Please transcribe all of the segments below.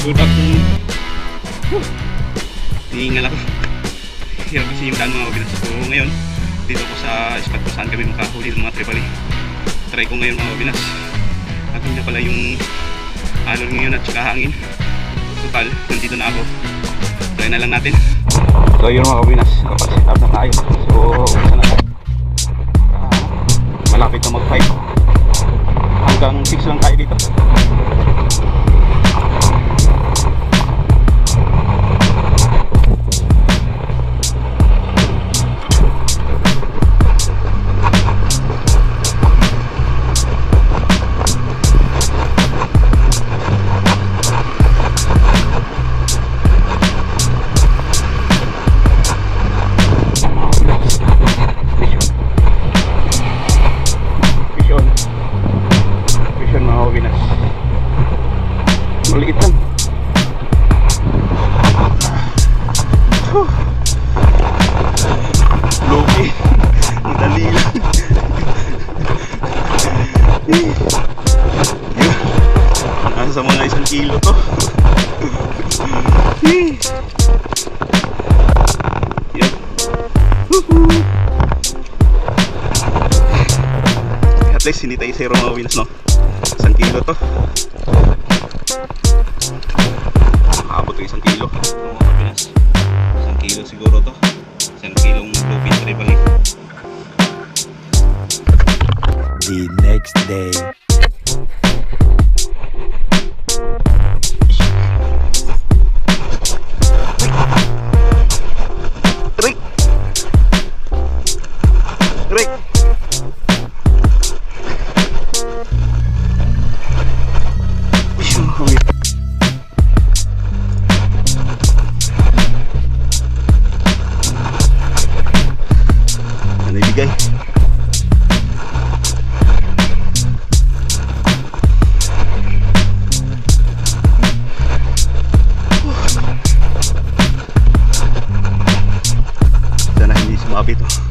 Good afternoon. Tingin ako. Hirap kasi yung daan mga kabinas. So ngayon, dito ko sa spot kung saan kami makahuli ng mga trevally. Try ko ngayon mga kabinas. Naging na pala yung alon ngayon at saka hangin. Total, nandito na ako. Try na lang natin. So yun mga kabinas, kapag-set up na tayo. So umpisa na tayo. Malapit na mag-5. Hanggang 6 lang tayo dito. Maliit lang. Loki. Madali lang. Nasa mga 1 kilo to. Yan. At least hindi tayo zero mga wins, no? 1 kilo to. Abot ko 1 kilo. Mga kabinas, 1 kilo siguro to. 1 kilong bluefin trevally. The next day. Rick! Rick! Bigay. Sana hindi sumabit oh.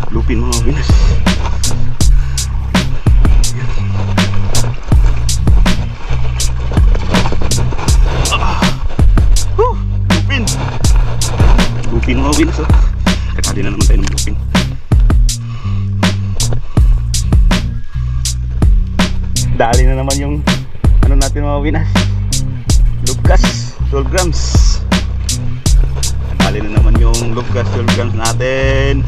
Lupin mga kabinas. Lupin. Lupin mga kabinas oh. Kakali na naman tayo ng lupin. Dali na naman yung ano natin mga kabinas. Lubgas 12 grams. Dali na naman yung lubgas 12 grams natin.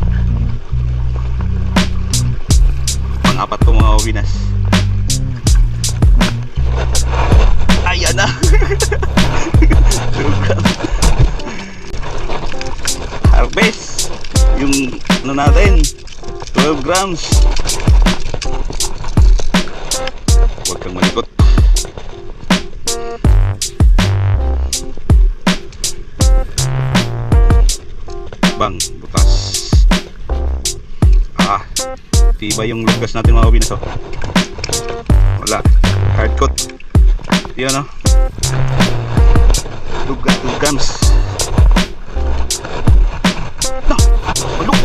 Apat to mga kabinas. Ayan na. Harvest yung ano natin 12 grams. Huwag kang malikot. Bang, butas. Tiba yung lugas natin mga kabinas oh. Wala, hard coat. Yan oh. Lugas 2 grams. No, maluk.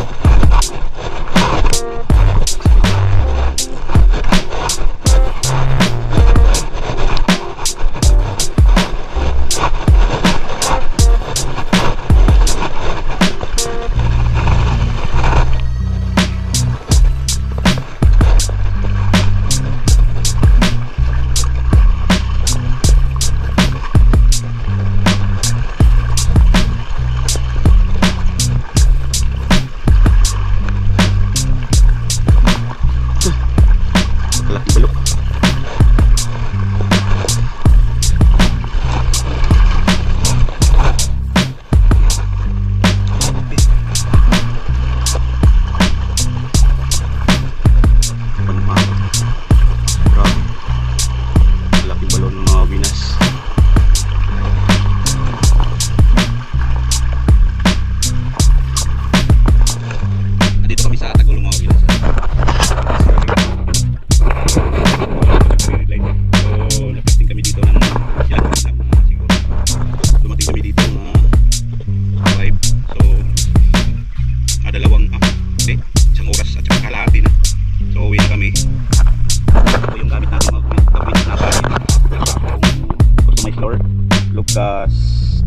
pagka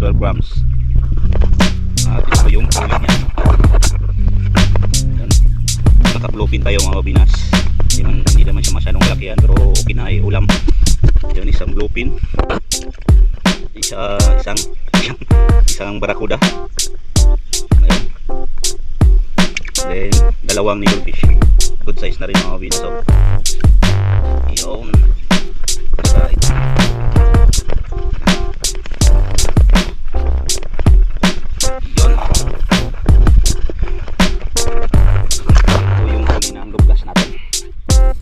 12 grams. At ito yung huli niya. Yan. Naka-bluefin tayo mga kabinas. Hindi naman siya masyadong malaki yan, pero okay na ay ulam. Yan, isang bluefin. Isang barakuda. Ayan. Then dalawang needlefish. Good size na rin mga kabinas. So, yun. Right. Yun. Ito yung huli ng lubgas natin.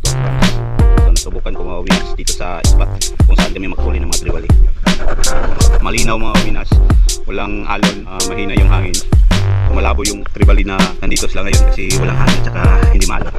So, nasubukan ko mga kabinas dito sa spot kung saan kami maghuli ng mga trevally. Malinaw mga kabinas, walang alon, mahina yung hangin, malabo yung trevally na nandito sila ngayon kasi walang hangin at saka hindi maalon.